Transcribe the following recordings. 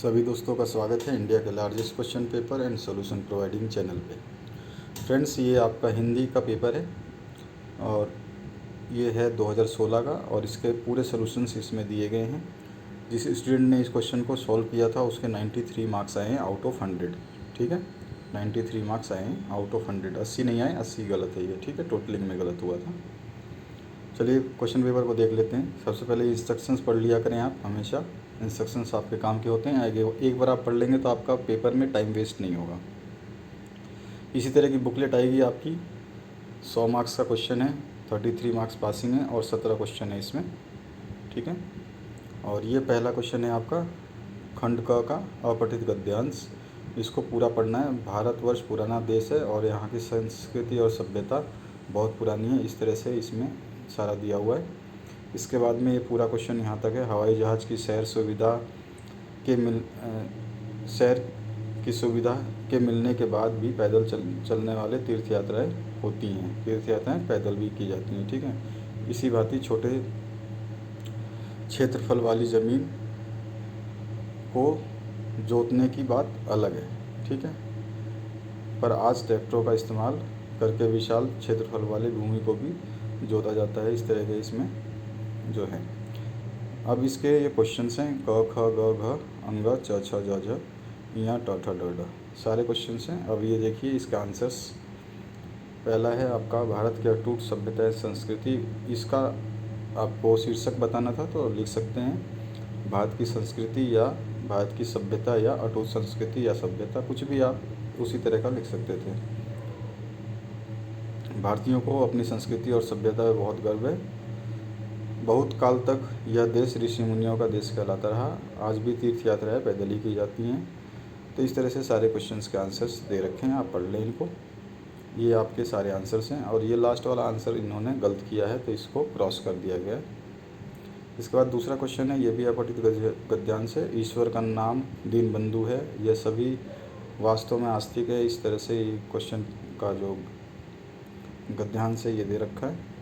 सभी दोस्तों का स्वागत है इंडिया के largest question paper and solution providing channel पे। फ्रेंड्स, ये आपका हिंदी का पेपर है और ये है 2016 का और इसके पूरे सॉल्यूशंस इसमें दिए गए हैं। जिस स्टूडेंट ने इस क्वेश्चन को सॉल्व किया था उसके 93 मार्क्स आए हैं आउट ऑफ 100। ठीक है, 93 मार्क्स आए हैं आउट ऑफ 100। 80 नहीं आए, 80 गलत है ये। ठीक है, टोटलिंग में गलत हुआ था। चलिए क्वेश्चन पेपर को देख लेते हैं। सबसे पहले इंस्ट्रक्शंस पढ़ लिया करें आप हमेशा। इंस्ट्रक्शंस आपके काम के होते हैं। आगे एक बार आप पढ़ लेंगे तो आपका पेपर में टाइम वेस्ट नहीं होगा। इसी तरह की बुकलेट आएगी आपकी। 100 मार्क्स का क्वेश्चन है, 33 मार्क्स पासिंग है और 17 क्वेश्चन है इसमें। ठीक है, और ये पहला क्वेश्चन है आपका खंड क का अपठित गद्यांश। इसको पूरा पढ़ना है। भारतवर्ष पुराना देश है और यहाँ की संस्कृति और सभ्यता बहुत पुरानी है। इस तरह से इसमें सारा दिया हुआ है। इसके बाद में ये पूरा क्वेश्चन यहाँ तक है। हवाई जहाज़ की सैर की सुविधा के मिलने के बाद भी पैदल चलने वाले तीर्थ यात्राएँ होती हैं। तीर्थ यात्राएँ पैदल भी की जाती हैं। ठीक है, इसी भांति छोटे क्षेत्रफल वाली ज़मीन को जोतने की बात अलग है। ठीक है, पर आज ट्रैक्टरों का इस्तेमाल करके विशाल क्षेत्रफल वाली भूमि को भी जोता जाता है। इस तरह के इसमें जो है। अब इसके ये क्वेश्चंस हैं क ख ग घ अंग च छ ज झ ञ ट ठ ड ढ। सारे क्वेश्चंस हैं। अब ये देखिए इसका आंसर्स। पहला है आपका भारत की अटूट सभ्यता संस्कृति। इसका आपको शीर्षक बताना था तो लिख सकते हैं भारत की संस्कृति या भारत की सभ्यता या अटूट संस्कृति या सभ्यता, कुछ भी आप उसी तरह का लिख सकते थे। भारतीयों को अपनी संस्कृति और सभ्यता में बहुत गर्व है। बहुत काल तक यह देश ऋषि मुनियों का देश कहलाता रहा। आज भी तीर्थ यात्राएं पैदल ही की जाती हैं। तो इस तरह से सारे क्वेश्चंस के आंसर्स दे रखे हैं, आप पढ़ लें इनको। ये आपके सारे आंसर्स हैं और ये लास्ट वाला आंसर इन्होंने गलत किया है तो इसको क्रॉस कर दिया गया है। इसके बाद दूसरा क्वेश्चन है, ये भी अपठित गद्यांश है। ईश्वर का नाम दीनबंधु है। यह सभी वास्तव में आस्तिक है। इस तरह से ये क्वेश्चन का जो गद्यांश है ये दे रखा है।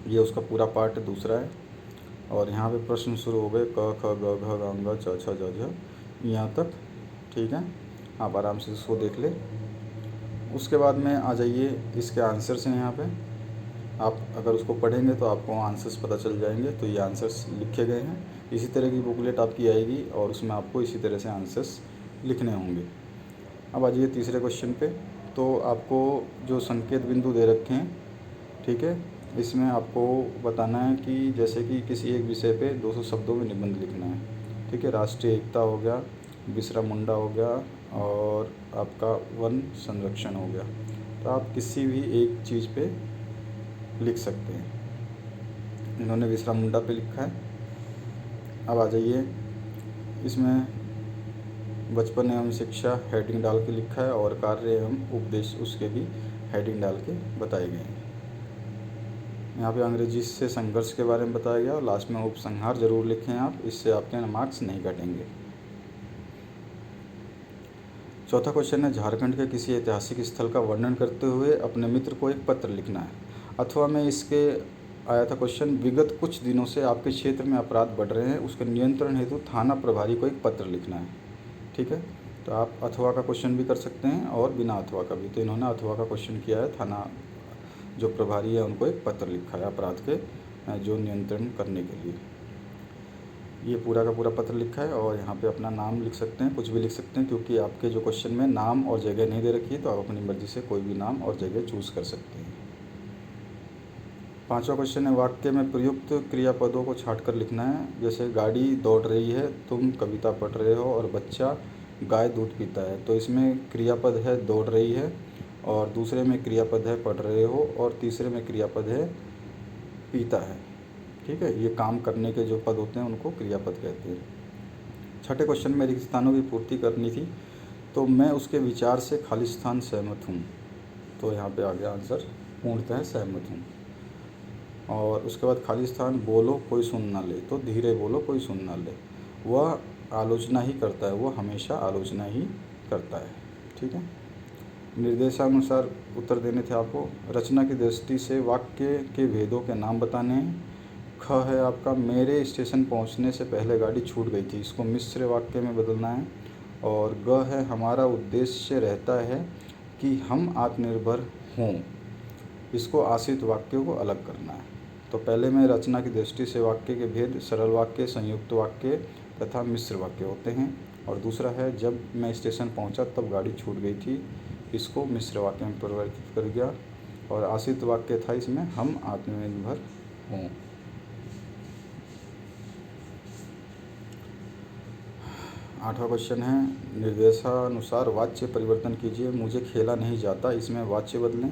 ये उसका पूरा पार्ट दूसरा है और यहाँ पे प्रश्न शुरू हो गए क ख ग घ अंग च छ ज झ यहाँ तक। ठीक है, आप आराम से इसको देख ले। उसके बाद में आ जाइए, इसके आंसर्स हैं यहाँ पे। आप अगर उसको पढ़ेंगे तो आपको आंसर्स पता चल जाएंगे। तो ये आंसर्स लिखे गए हैं। इसी तरह की बुकलेट आपकी आएगी और उसमें आपको इसी तरह से आंसर्स लिखने होंगे। अब आ जाइए तीसरे क्वेश्चन पे। तो आपको जो संकेत बिंदु दे रखे हैं, ठीक है, इसमें आपको बताना है कि जैसे कि किसी एक विषय पे 200 शब्दों में निबंध लिखना है। ठीक है, राष्ट्रीय एकता हो गया, बिरसा मुंडा हो गया और आपका वन संरक्षण हो गया। तो आप किसी भी एक चीज़ पे लिख सकते हैं। इन्होंने बिरसा मुंडा पे लिखा है। अब आ जाइए, इसमें बचपन एवं शिक्षा हेडिंग डाल के लिखा है और कार्य एवं उपदेश उसके भी हेडिंग डाल के बताए गए हैं। यहाँ पे अंग्रेजी से संघर्ष के बारे में बताया गया और लास्ट में उपसंहार जरूर लिखें आप, इससे आपके मार्क्स नहीं घटेंगे। चौथा क्वेश्चन है, झारखंड के किसी ऐतिहासिक स्थल का वर्णन करते हुए अपने मित्र को एक पत्र लिखना है। अथवा में इसके आया था क्वेश्चन, विगत कुछ दिनों से आपके क्षेत्र में अपराध बढ़ रहे हैं, उसके नियंत्रण हेतु थाना प्रभारी को एक पत्र लिखना है। ठीक है, तो आप अथवा का क्वेश्चन भी कर सकते हैं और बिना अथवा का भी। तो इन्होंने अथवा का क्वेश्चन किया है। थाना जो प्रभारी है उनको एक पत्र लिखा है अपराध के जो नियंत्रण करने के लिए। ये पूरा का पूरा पत्र लिखा है और यहाँ पे अपना नाम लिख सकते हैं, कुछ भी लिख सकते हैं, क्योंकि आपके जो क्वेश्चन में नाम और जगह नहीं दे रखी है तो आप अपनी मर्ज़ी से कोई भी नाम और जगह चूज़ कर सकते हैं। पांचवा क्वेश्चन है, वाक्य में प्रयुक्त क्रियापदों को छाँट कर लिखना है। जैसे गाड़ी दौड़ रही है, तुम कविता पढ़ रहे हो और बच्चा गाय दूध पीता है। तो इसमें क्रियापद है दौड़ रही है और दूसरे में क्रियापद है पढ़ रहे हो और तीसरे में क्रियापद है पीता है। ठीक है, ये काम करने के जो पद होते हैं उनको क्रियापद कहते हैं। छठे क्वेश्चन में रिक्त स्थानों की पूर्ति करनी थी, तो मैं उसके विचार से खालिस्तान सहमत हूँ। तो यहाँ पे आ गया आंसर, पूर्णतः सहमत हूँ। और उसके बाद खालिस्तान बोलो कोई सुन ना ले, तो धीरे बोलो कोई सुन ना ले। वह आलोचना ही करता है, वह हमेशा आलोचना ही करता है। ठीक है, निर्देशानुसार उत्तर देने थे आपको। रचना की दृष्टि से वाक्य के भेदों के नाम बताने हैं। ख है आपका, मेरे स्टेशन पहुंचने से पहले गाड़ी छूट गई थी, इसको मिश्र वाक्य में बदलना है। और ग है, हमारा उद्देश्य रहता है कि हम आत्मनिर्भर हों, इसको आश्रित वाक्यों को अलग करना है। तो पहले में रचना की दृष्टि से वाक्य के भेद सरल वाक्य, संयुक्त वाक्य तथा मिश्र वाक्य होते हैं। और दूसरा है, जब मैं स्टेशन पहुंचा तब गाड़ी छूट गई थी, इसको मिश्र वाक्य में परिवर्तित कर दिया। और आश्रित वाक्य था इसमें, हम आत्मनिर्भर हों। 8वां क्वेश्चन है, निर्देशानुसार वाच्य परिवर्तन कीजिए। मुझे खेला नहीं जाता, इसमें वाच्य बदलें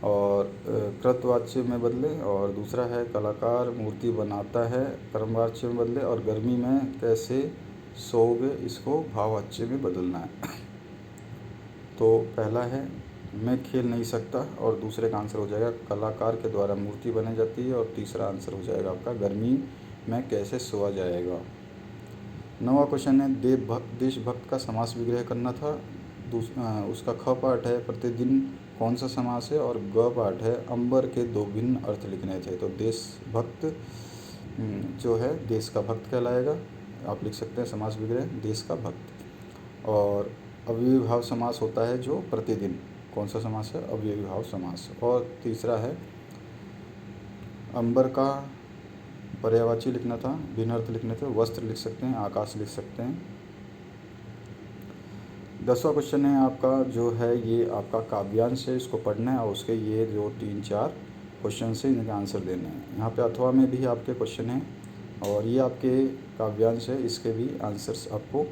और कृतवाच्य में बदलें। और दूसरा है, कलाकार मूर्ति बनाता है, कर्मवाच्य में बदले। और गर्मी में कैसे सोओगे, इसको भाववाच्य में बदलना है। तो पहला है, मैं खेल नहीं सकता, और दूसरे का आंसर हो जाएगा कलाकार के द्वारा मूर्ति बनाई जाती है। और तीसरा आंसर हो जाएगा आपका गर्मी में कैसे सोआ जाएगा। 9वां क्वेश्चन है, देशभक्त का समास विग्रह करना था। उसका ख पार्ट है, प्रतिदिन कौन सा समास है। और ग पार्ट है, अंबर के दो भिन्न अर्थ लिखने थे। तो देशभक्त जो है देश का भक्त कहलाएगा, आप लिख सकते हैं समास विग्रह देश का भक्त। और अव्ययीभाव समास होता है जो प्रतिदिन, कौन सा समास है, अव्ययीभाव समास। और तीसरा है, अंबर का पर्यायवाची लिखना था, भिन्न अर्थ लिखने थे, वस्त्र लिख सकते हैं, आकाश लिख सकते हैं। 10वां क्वेश्चन है आपका जो है ये आपका काव्यांश है, इसको पढ़ना है और उसके ये जो 3-4 क्वेश्चन से इनके आंसर देने हैं। यहाँ पे अथवा में भी आपके क्वेश्चन हैं और ये आपके काव्यांश है, इसके भी आंसर्स आपको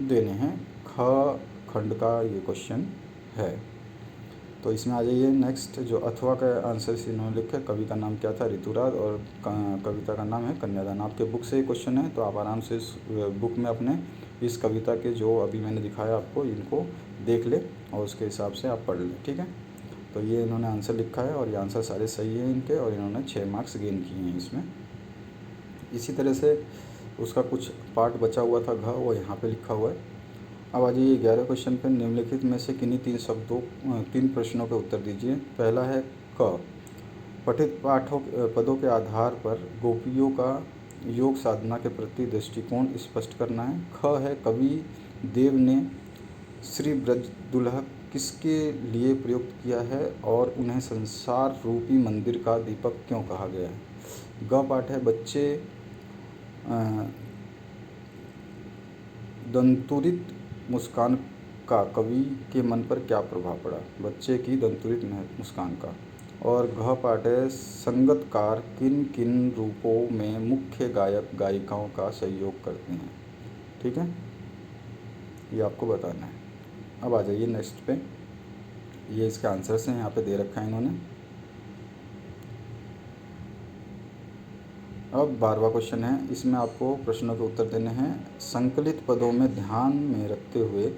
देने हैं। ख खंड का ये क्वेश्चन है। तो इसमें आ जाइए नेक्स्ट, जो अथवा का आंसर इन्होंने लिखा, कवि का नाम क्या था, ऋतुराज, और कविता का नाम है कन्यादान। आपके बुक से ये क्वेश्चन है, तो आप आराम से इस बुक में अपने इस कविता के जो अभी मैंने दिखाया आपको, इनको देख ले और उसके हिसाब से आप पढ़ लें, ठीक है। तो ये इन्होंने आंसर लिखा है और ये आंसर सारे सही हैं इनके, और इन्होंने 6 मार्क्स गेन किए हैं इसमें। इसी तरह से उसका कुछ पार्ट बचा हुआ था घ, वो यहाँ पर लिखा हुआ है। अब आ जाइए 11 क्वेश्चन पे, निम्नलिखित में से किन्हीं 3 प्रश्नों के उत्तर दीजिए। पहला है क, पठित पदों के आधार पर गोपियों का योग साधना के प्रति दृष्टिकोण स्पष्ट करना है। ख है, कवि देव ने श्री ब्रज दुल्हा किसके लिए प्रयुक्त किया है और उन्हें संसार रूपी मंदिर का दीपक क्यों कहा गया है। ग पाठ है, बच्चे दंतुरित मुस्कान का कवि के मन पर क्या प्रभाव पड़ा, बच्चे की दंतुरित मुस्कान का। और घ पाठ है, संगतकार किन किन रूपों में मुख्य गायक गायिकाओं का सहयोग करते हैं, ठीक है, ये आपको बताना है। अब आ जाइए नेक्स्ट पे, ये इसके आंसर्स हैं यहाँ पे दे रखा है इन्होंने। अब 12वां क्वेश्चन है, इसमें आपको प्रश्नों के उत्तर देने हैं। संकलित पदों में ध्यान में रखते हुए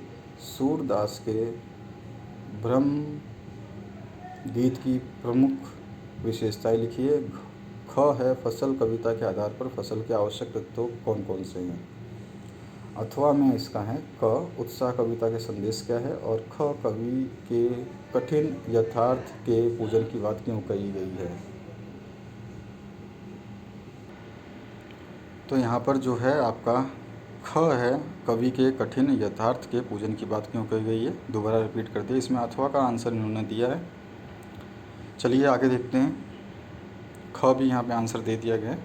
सूरदास के ब्रह्म गीत की प्रमुख विशेषताएं लिखिए। ख है, फसल कविता के आधार पर फसल के आवश्यक तत्व कौन कौन से हैं। अथवा में इसका है क, उत्साह कविता के संदेश क्या है। और ख, कवि के कठिन यथार्थ के पूजन की बात क्यों कही गई है। तो यहाँ पर जो है आपका ख है, कवि के कठिन यथार्थ के पूजन की बात क्यों कही गई है, दोबारा रिपीट कर दिया। इसमें अथवा का आंसर इन्होंने दिया है। चलिए आगे देखते हैं, ख भी यहाँ पे आंसर दे दिया गया है।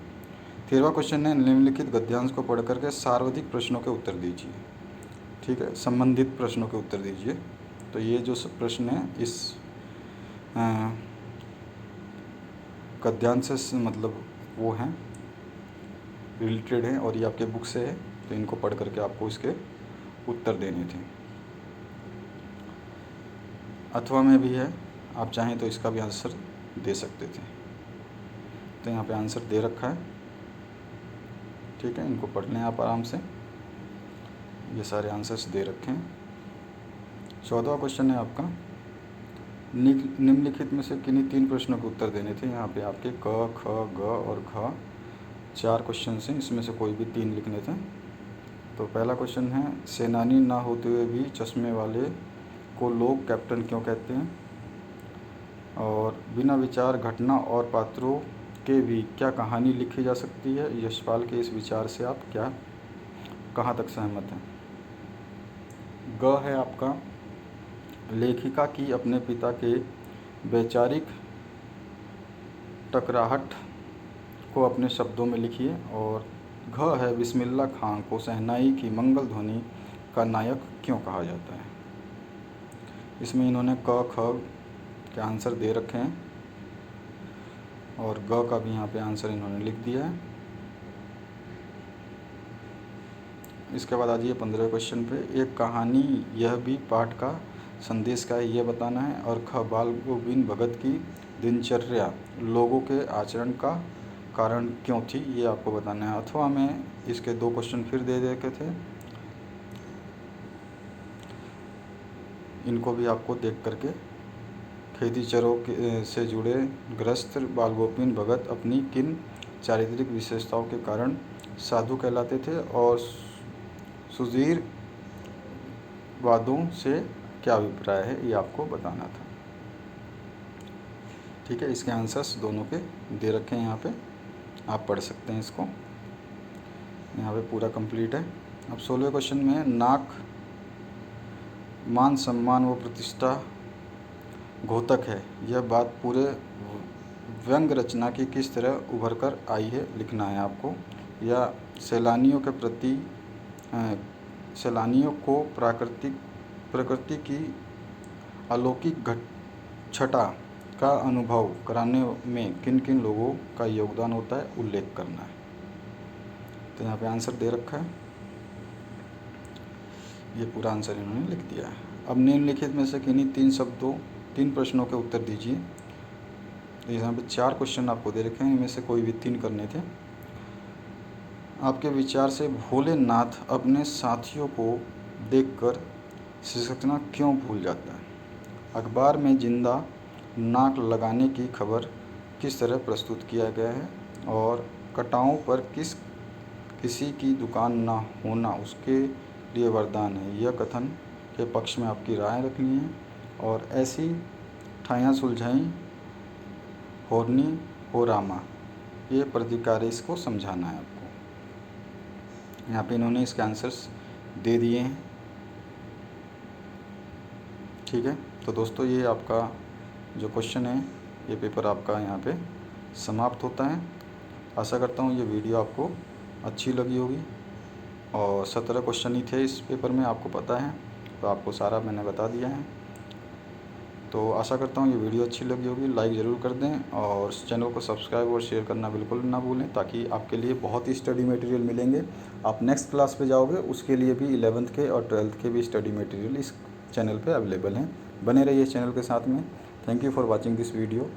13वां क्वेश्चन है, निम्नलिखित गद्यांश को पढ़ करके सार्वधिक प्रश्नों के उत्तर दीजिए, ठीक है, संबंधित प्रश्नों के उत्तर दीजिए। तो ये जो प्रश्न है इस गद्यांश से मतलब वो हैं, रिलेटेड हैं, और ये आपके बुक से है, तो इनको पढ़ करके आपको इसके उत्तर देने थे। अथवा में भी है, आप चाहें तो इसका भी आंसर दे सकते थे। तो यहाँ पे आंसर दे रखा है, ठीक है, इनको पढ़ लें आप आराम से, ये सारे आंसर्स दे रखे हैं। 14वां क्वेश्चन है आपका, निम्नलिखित में से किन्हीं 3 प्रश्नों के उत्तर देने थे। यहाँ पे आपके क, ख, ग और घ 4 क्वेश्चन हैं, इसमें से कोई भी 3 लिखने थे। तो पहला क्वेश्चन है, सेनानी ना होते हुए भी चश्मे वाले को लोग कैप्टन क्यों कहते हैं। और बिना विचार घटना और पात्रों के भी क्या कहानी लिखी जा सकती है? यशपाल के इस विचार से आप कहाँ तक सहमत हैं? ग है आपका, लेखिका की अपने पिता के वैचारिक टकराहट को अपने शब्दों में लिखिए। और घ है, बिस्मिल्लाह खां को शहनाई की मंगल ध्वनि का नायक क्यों कहा जाता है? इसमें इन्होंने क ख के आंसर दे रखे हैं और ग का भी यहाँ पे आंसर इन्होंने लिख दिया है। इसके बाद आ जाइए 15वें क्वेश्चन पे। एक कहानी यह भी पाठ का संदेश का है, ये बताना है। और ख, बाल गोविंद भगत की दिनचर्या लोगों के आचरण का कारण क्यों थी, ये आपको बताना है। अथवा में इसके 2 क्वेश्चन फिर दे रखे थे, इनको भी आपको देख करके। खेती चरों से जुड़े गृहस्थ बाल गोविंद भगत अपनी किन चारित्रिक विशेषताओं के कारण साधु कहलाते थे? और सुधीर वादों से क्या अभिप्राय है, ये आपको बताना था। ठीक है, इसके आंसर्स दोनों के दे रखे हैं यहाँ पे, आप पढ़ सकते हैं इसको। यहाँ पे पूरा कंप्लीट है। अब 16वें क्वेश्चन में है, नाक मान सम्मान व प्रतिष्ठा घोतक है, यह बात पूरे व्यंग रचना की किस तरह उभर कर आई है, लिखना है आपको। या सैलानियों को प्रकृति की अलौकिक छटा का अनुभव कराने में किन किन लोगों का योगदान होता है, उल्लेख करना है। तो यहाँ पे आंसर दे रखा है, ये पूरा आंसर इन्होंने लिख दिया है। अब निम्नलिखित में से किन्हीं 3 प्रश्नों के उत्तर दीजिए। तो यहाँ पे 4 क्वेश्चन आपको दे रखे हैं, इनमें से कोई भी 3 करने थे। आपके विचार से भोलेनाथ अपने साथियों को देखकर सिसकना क्यों भूल जाता है? अखबार में जिंदा नाक लगाने की खबर किस तरह प्रस्तुत किया गया है? और कटाओं पर किसी की दुकान ना होना उसके लिए वरदान है, यह कथन के पक्ष में आपकी राय रखनी है। और ऐसी ठाइयाँ सुलझाई होरनी हो रामा, ये प्रतिकार इसको समझाना है आपको। यहाँ पे इन्होंने इसके आंसर्स दे दिए हैं। ठीक है, तो दोस्तों ये आपका जो क्वेश्चन है, ये पेपर आपका यहाँ पे समाप्त होता है। आशा करता हूँ ये वीडियो आपको अच्छी लगी होगी। और 17 क्वेश्चन ही थे इस पेपर में, आपको पता है, तो आपको सारा मैंने बता दिया है। तो आशा करता हूँ ये वीडियो अच्छी लगी होगी। लाइक ज़रूर कर दें और चैनल को सब्सक्राइब और शेयर करना बिल्कुल ना भूलें, ताकि आपके लिए बहुत ही स्टडी मटेरियल मिलेंगे। आप नेक्स्ट क्लास पे जाओगे, उसके लिए भी 11th के और 12th के भी स्टडी मटेरियल इस चैनल पे अवेलेबल हैं। बने रहिए इस चैनल के साथ में। Thank you for watching this video.